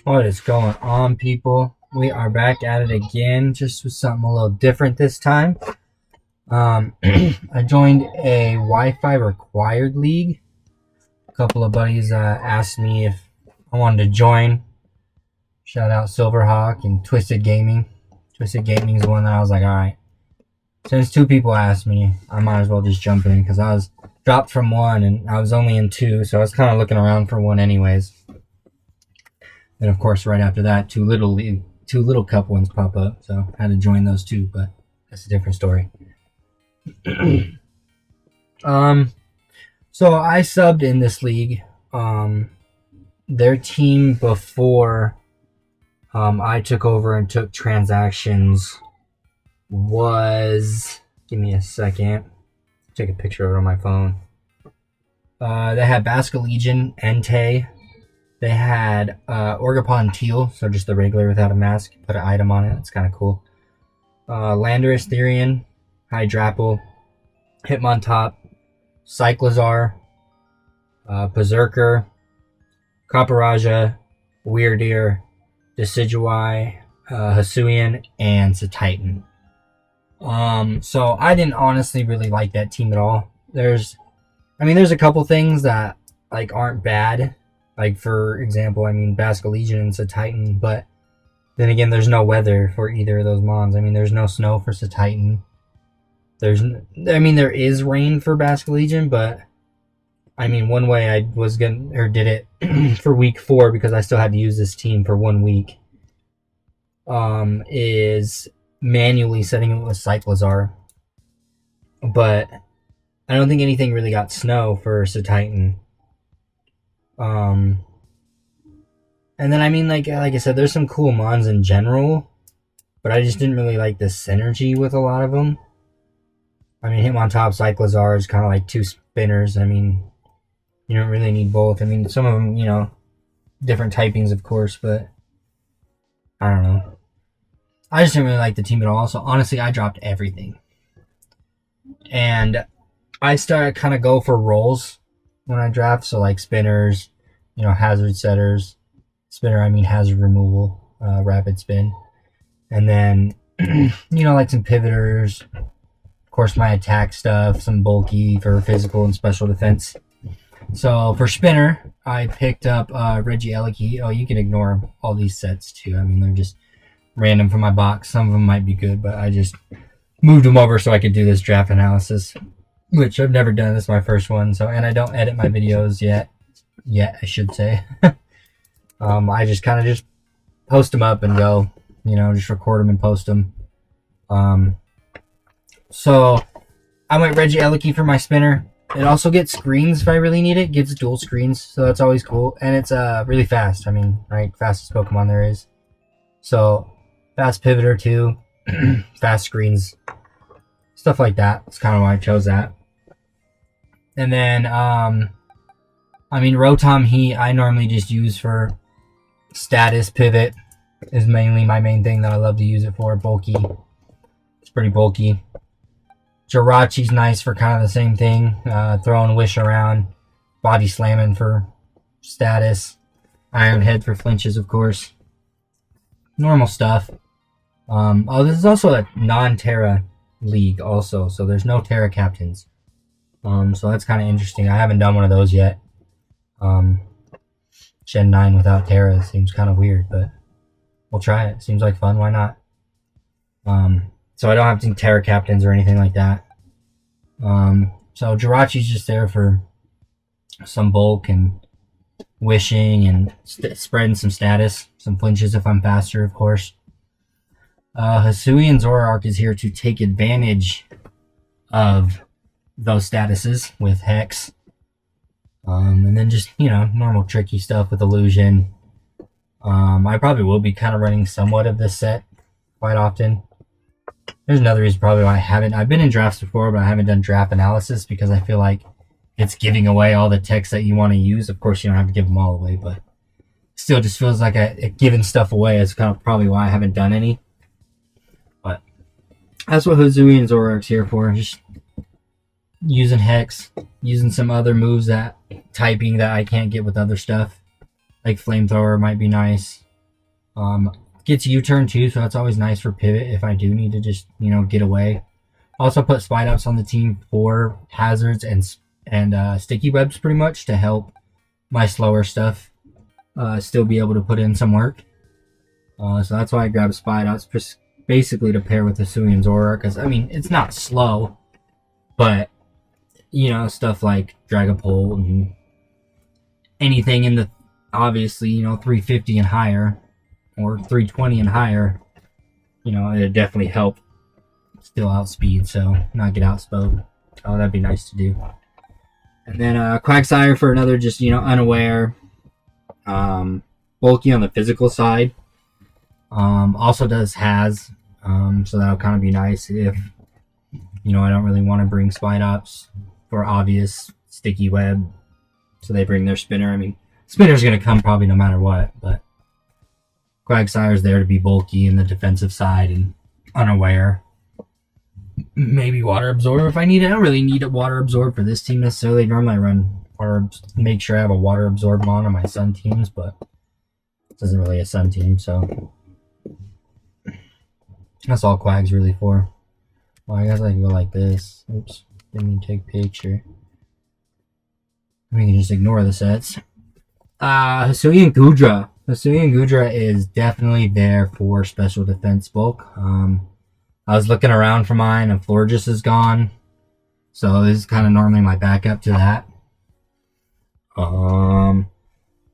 What is going on, people? We are back at it again, just with something a little different this time. I joined a Wi-Fi required league. A couple of buddies asked me if I wanted to join. Shout out Silverhawk and Twisted Gaming. Twisted Gaming is one that I was like, all right. Since two people asked me, I might as well just jump in because I was dropped from one and I was only in two, so I was kind of looking around for one anyways. And of course, right after that, two little cup ones pop up. So I had to join those two, but that's a different story. So I subbed in this league. Their team before I took over and took transactions was, give me a second, take a picture of it on my phone. They had Basque Legion, Entei. They had Orgapon Teal, so just the regular without a mask. Put an item on it. It's kind of cool. Landorus Therian, Hydrapple, Hitmontop, Cyclizar, Berserker, Copperajah, Weirdeer, Decidueye, Hisuian, and Satitan. So I didn't honestly really like that team at all. There's a couple things that like aren't bad. Like, for example, Basque Legion and Satitan, but then again, there's no weather for either of those mons. There's no snow for Satitan. There is rain for Basque Legion, but one way I was did it for week 4 because I still had to use this team for 1 week. Is manually setting it with Cyclizar, but I don't think anything really got snow for Satitan. And then like I said, there's some cool mons in general, but I just didn't really like the synergy with a lot of them. Hitmontop, Cyclizar is kind of like two spinners. You don't really need both. Some of them, different typings, of course, but I don't know. I just didn't really like the team at all. So honestly, I dropped everything, and I started kind of go for roles when I draft. So like spinners, hazard setters. Spinner, hazard removal, rapid spin. And then, like some pivoters. Of course, my attack stuff, some bulky for physical and special defense. So for spinner, I picked up Regieleki. Oh, you can ignore all these sets too. They're just random from my box. Some of them might be good, but I just moved them over so I could do this draft analysis, which I've never done. This is my first one. And I don't edit my videos yet, I should say. I just kind of just post them up and go, just record them and post them. So I went Regieleki for my spinner. It also gets screens if I really need it. It gets dual screens, so that's always cool. And it's really fast. Right, fastest Pokemon there is. So fast pivoter too, fast screens, stuff like that. That's kind of why I chose that. And then, Rotom Heat I normally just use for status. Pivot is mainly my main thing that I love to use it for. Bulky. It's pretty bulky. Jirachi's nice for kind of the same thing. Throwing Wish around. Body slamming for status. Iron Head for flinches, of course. Normal stuff. This is also a non-Terra league also. So there's no Terra captains. So that's kind of interesting. I haven't done one of those yet. Gen 9 without Terra seems kind of weird, but we'll try it. Seems like fun. Why not? So I don't have to Terra captains or anything like that. So Jirachi's just there for some bulk and wishing and spreading some status, some flinches if I'm faster, of course. Hisuian Zoroark is here to take advantage of those statuses with Hex. And then just, normal tricky stuff with Illusion. I probably will be kind of running somewhat of this set quite often. There's another reason probably why I've been in drafts before, but I haven't done draft analysis because I feel like it's giving away all the techs that you want to use. Of course, you don't have to give them all away, but still just feels like giving stuff away. It's kind of probably why I haven't done any. But that's what Hisuian Zoroark's here for. Just using Hex, using some other moves that typing that I can't get with other stuff. Like Flamethrower might be nice. Gets U-turn too, so that's always nice for pivot if I do need to just, get away. Also put Spite Ups on the team for hazards and sticky webs pretty much to help my slower stuff still be able to put in some work. So that's why I grabbed Spite Ups, basically to pair with the Hisuian Zora, because, I mean, it's not slow, but, stuff like Dragapult and anything in the, obviously, 350 and higher, or 320 and higher, it'd definitely help still outspeed, so not get outspoke. Oh, that'd be nice to do. And then Quagsire for another just, unaware, bulky on the physical side. Also does has, so that'll kind of be nice if, I don't really want to bring Spite Ups for obvious sticky web, so they bring their spinner. I mean, spinner's going to come probably no matter what, but Quagsire's there to be bulky in the defensive side and unaware. Maybe Water Absorb if I need it. I don't really need a Water Absorb for this team necessarily. Normally I run make sure I have a Water Absorb on my Sun teams, but this isn't really a Sun team, so that's all Quag's really for. Well, I guess I can go like this. Oops, didn't mean to take a picture. We can just ignore the sets. Hisuian Goodra. Hisuian Goodra is definitely there for special defense bulk. I was looking around for mine, and Florges is gone, so this is kind of normally my backup to that.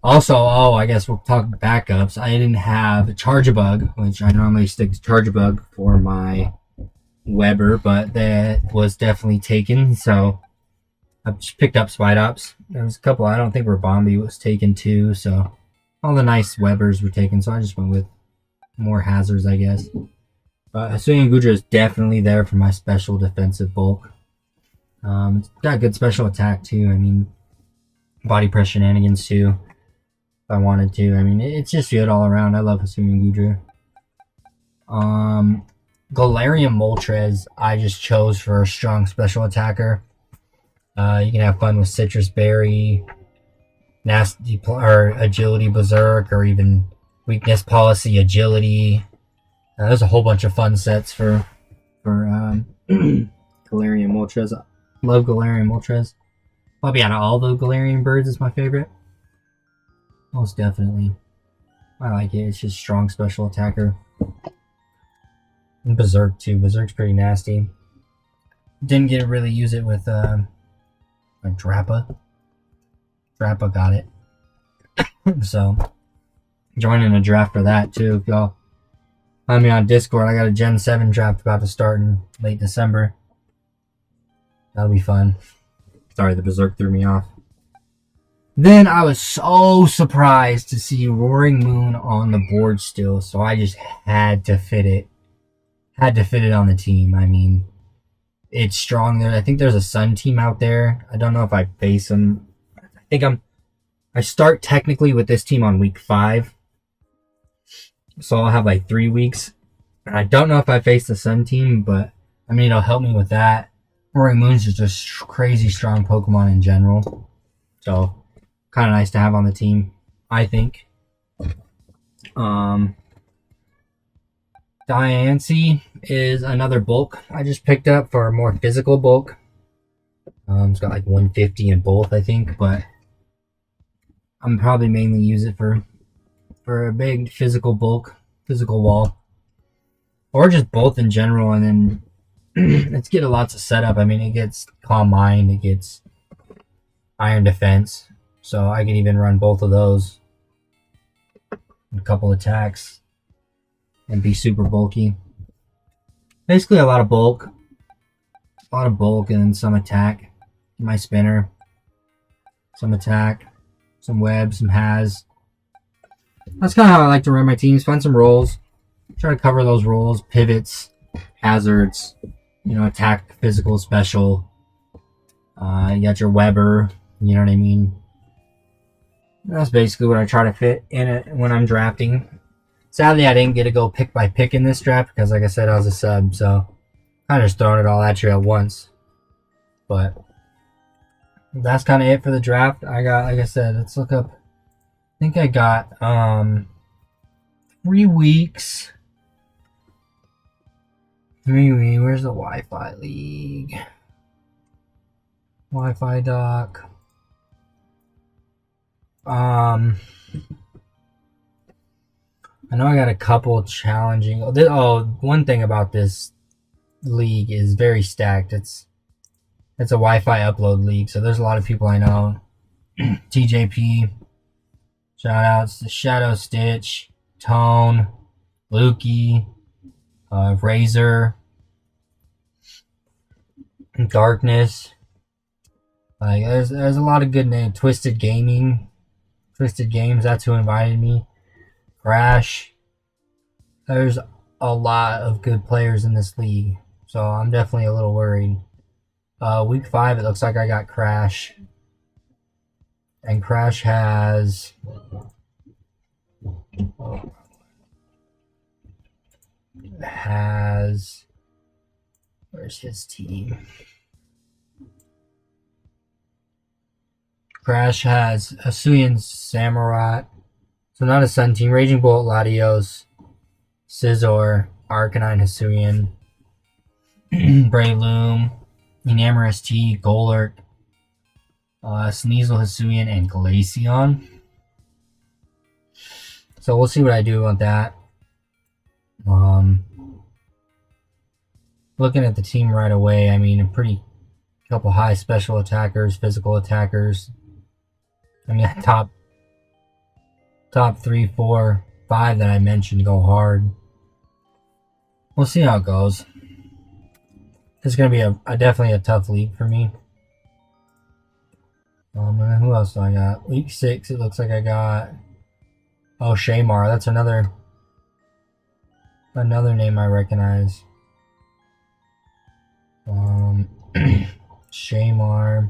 Also, I guess we'll talk backups. I didn't have Charjabug, which I normally stick to Charjabug for my Weber, but that was definitely taken, so I just picked up Spite Ups. There was a couple, I don't think Rabombi was taken too, so all the nice Webers were taken, so I just went with more hazards, I guess. Hisuian Goodra is definitely there for my special defensive bulk. It's got good special attack too. I mean, body press shenanigans too, if I wanted to. I mean, it's just good all around. I love Hisuian Goodra. Galarian Moltres I just chose for a strong special attacker. You can have fun with Citrus Berry, Nasty or Agility Berserk, or even Weakness Policy Agility. There's a whole bunch of fun sets for Galarian Moltres. Love Galarian Moltres. Probably out of all the Galarian birds is my favorite. Most definitely. I like it. It's just strong special attacker. And Berserk too. Berserk's pretty nasty. Didn't get to really use it with Drappa. Drappa got it. So joining a draft for that too, if y'all find me on Discord. I got a Gen 7 draft about to start in late December. That'll be fun. Sorry, the Berserk threw me off. Then I was so surprised to see Roaring Moon on the board still, so I just had to fit it. Had to fit it on the team. I mean, it's strong there. I think there's a Sun team out there. I don't know if I face them. I start technically with this team on week 5. So I'll have like 3 weeks. And I don't know if I face the Sun team, but I mean, it'll help me with that. Roaring Moon's is just crazy strong Pokemon in general. So, kind of nice to have on the team, I think. Diancie is another bulk I just picked up for a more physical bulk. It's got like 150 in both, I think, but I'm probably mainly use it for a big physical bulk, physical wall, or just both in general. And then it's getting lots of setup. I mean, it gets Calm Mind, it gets Iron Defense, so I can even run both of those, a couple attacks, and be super bulky. Basically, a lot of bulk, and then some attack. My spinner, some attack, some web, some has. That's kind of how I like to run my teams. Find some rolls, try to cover those rolls, pivots, hazards, attack, physical, special. You got your Weber, you know what I mean? That's basically what I try to fit in it when I'm drafting. Sadly, I didn't get to go pick by pick in this draft because, like I said, I was a sub, so kind of just throwing it all at you at once. But that's kind of it for the draft. I got, like I said, let's look up. I think I got 3 weeks. Where's the Wi-Fi League? Wi-Fi doc. I know I got a couple challenging. One thing about this league is very stacked. It's a Wi-Fi upload league, so there's a lot of people I know. TJP, shout outs to Shadow Stitch, Tone, Lukey, Razor, Darkness. Like there's a lot of good names. Twisted Games. That's who invited me. Crash. There's a lot of good players in this league, so I'm definitely a little worried. Week 5, it looks like I got Crash, and Crash has where's his team? Crash has Hisuian Samurai, so not a Sun team. Raging Bolt, Latios, Scizor, Arcanine, Hisuian, Breloom, Enamorous T, Golurk, Sneasel, Hisuian, and Glaceon. So we'll see what I do on that. Looking at the team right away, I mean, a couple high special attackers, physical attackers. I mean, top 3, 4, 5 that I mentioned go hard. We'll see how it goes. It's going to be definitely a tough league for me. And then who else do I got? Week 6, it looks like I got... Shamar. That's another name I recognize. Shamar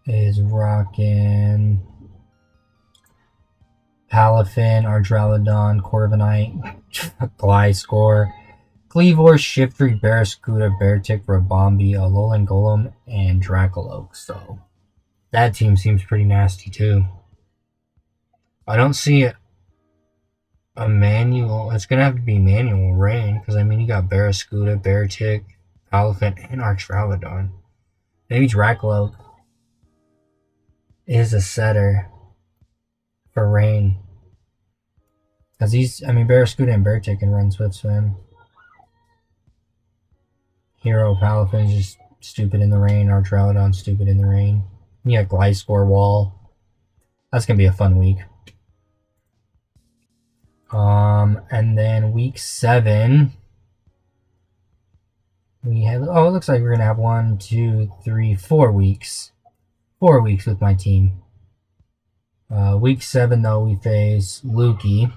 is rocking Palafin, Ardrelodon, Corviknight, Gliscor, Cleavor, Shiftry, Barraskewda, Beartick, Rabombi, Alolan Golem, and Dracoloak. So that team seems pretty nasty too. I don't see a manual. It's gonna have to be manual rain because I mean you got Barraskewda, Beartick, Palafin, and Ardrelodon. Maybe Dracoloak is a setter for rain. Because Barraskewda and Beartick can run Swift Swim. Hero Palafin's just stupid in the rain. Ardrelodon stupid in the rain. You got Gliscor Wall. That's going to be a fun week. And then week 7. We have... it looks like we're going to have 1, 2, 3, 4 weeks. 4 weeks with my team. Week 7, though, we face Lukey.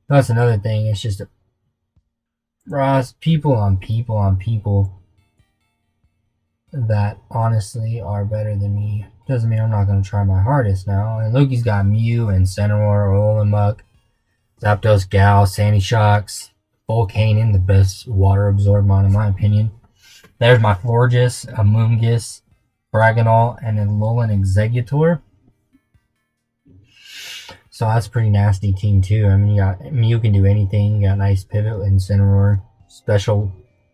That's another thing. It's just people on people that honestly are better than me. Doesn't mean I'm not going to try my hardest now. And Lukey's got Mew and Centimore, Ololan, Zapdos, Gal, Sandy Shocks, Volcanion, the best water absorbmon in my opinion. There's my Florges, a Moongus, Bragonol, and a Alolan Exeggutor. So that's a pretty nasty team too. I mean, you got Mew can do anything. You got nice pivot with Incineroar, special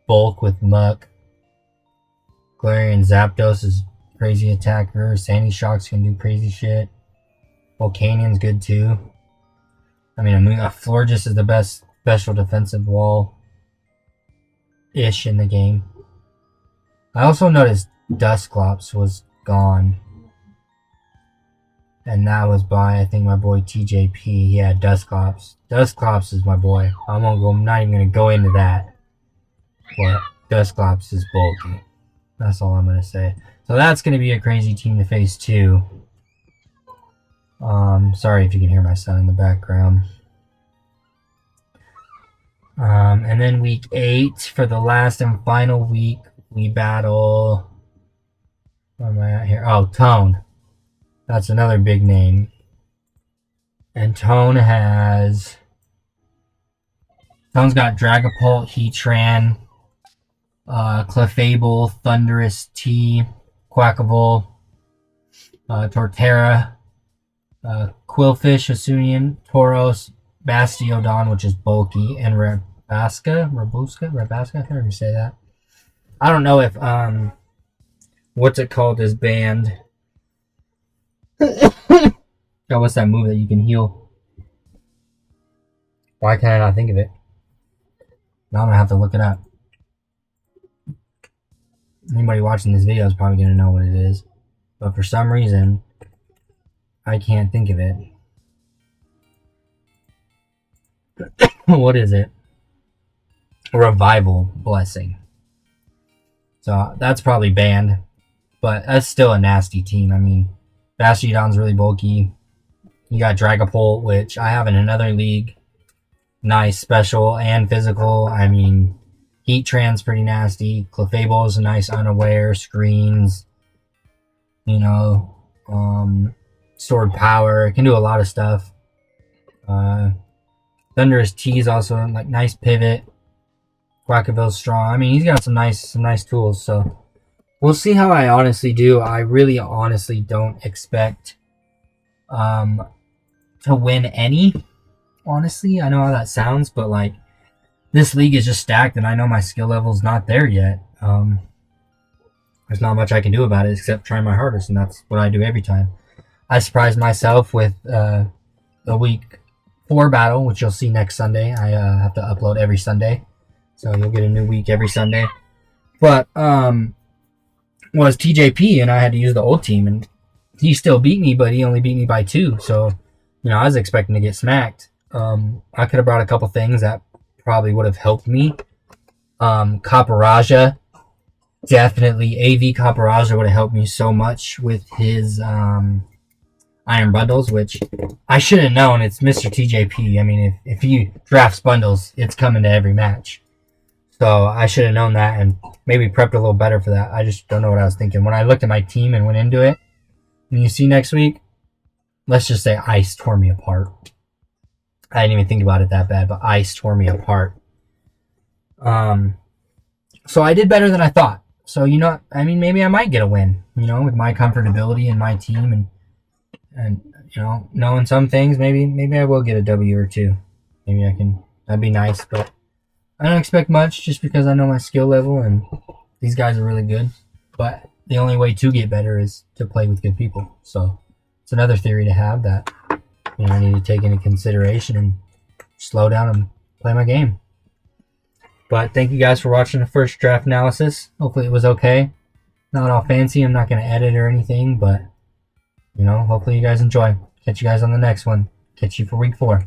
bulk with Muck. Galarian Zapdos is crazy attacker. Sandy Shocks can do crazy shit. Volcanion's good too. I mean, a Florges is the best special defensive wall-ish in the game. I also noticed Dusclops was gone. And that was by, I think, my boy TJP. He had Dusclops. Dusclops is my boy. I'm not even going to go into that. But Dusclops is bulky. That's all I'm going to say. So that's going to be a crazy team to face too. Sorry if you can hear my son in the background. And then week 8, for the last and final week, we battle... where am I at here? Oh, Tone. That's another big name. And Tone's got Dragapult, Heatran, Clefable, Thundurus T, Quackable, Torterra, Quillfish, Hasuian, Tauros, Bastiodon, which is bulky, and Rabaska, I can't even say that. I don't know if what's it called is banned. Oh, what's that move that you can heal? Why can't I not think of it? Now I'm gonna have to look it up. Anybody watching this video is probably gonna know what it is, but for some reason I can't think of it. What is it? Revival Blessing. So that's probably banned, but that's still a nasty team. I mean, Bastiodon's really bulky. You got Dragapult, which I have in another league. Nice special and physical. I mean, Heatran's pretty nasty. Clefable is a nice unaware. Screens. You know, Sword Power. It can do a lot of stuff. Thunderous T is also like nice pivot. Quackaville's strong. I mean, he's got some nice tools. So we'll see how I honestly do. I really honestly don't expect to win any. Honestly, I know how that sounds, but like this league is just stacked, and I know my skill level's not there yet. There's not much I can do about it except try my hardest, and that's what I do every time. I surprised myself with the week 4 battle, which you'll see next Sunday. I have to upload every Sunday, so you'll get a new week every Sunday. But was TJP, and I had to use the old team, and he still beat me, but he only beat me by 2. So, you know, I was expecting to get smacked. I could have brought a couple things that probably would have helped me. Caparajah, definitely AV Caparajah would have helped me so much with his Iron Bundles, which I should have known. It's Mr. TJP. I mean, if he drafts bundles, it's coming to every match. So I should have known that and maybe prepped a little better for that. I just don't know what I was thinking. When I looked at my team and went into it, and you see next week, let's just say ice tore me apart. I didn't even think about it that bad, but ice tore me apart. So I did better than I thought. So, you know, I mean, maybe I might get a win, you know, with my comfortability and my team and you know, knowing some things, maybe I will get a W or 2. Maybe I can, that'd be nice, but I don't expect much just because I know my skill level and these guys are really good. But the only way to get better is to play with good people. So it's another theory to have that, you know, I need to take into consideration and slow down and play my game. But thank you guys for watching the first draft analysis. Hopefully it was okay. Not all fancy. I'm not going to edit or anything, but, you know, hopefully you guys enjoy. Catch you guys on the next one. Catch you for week 4.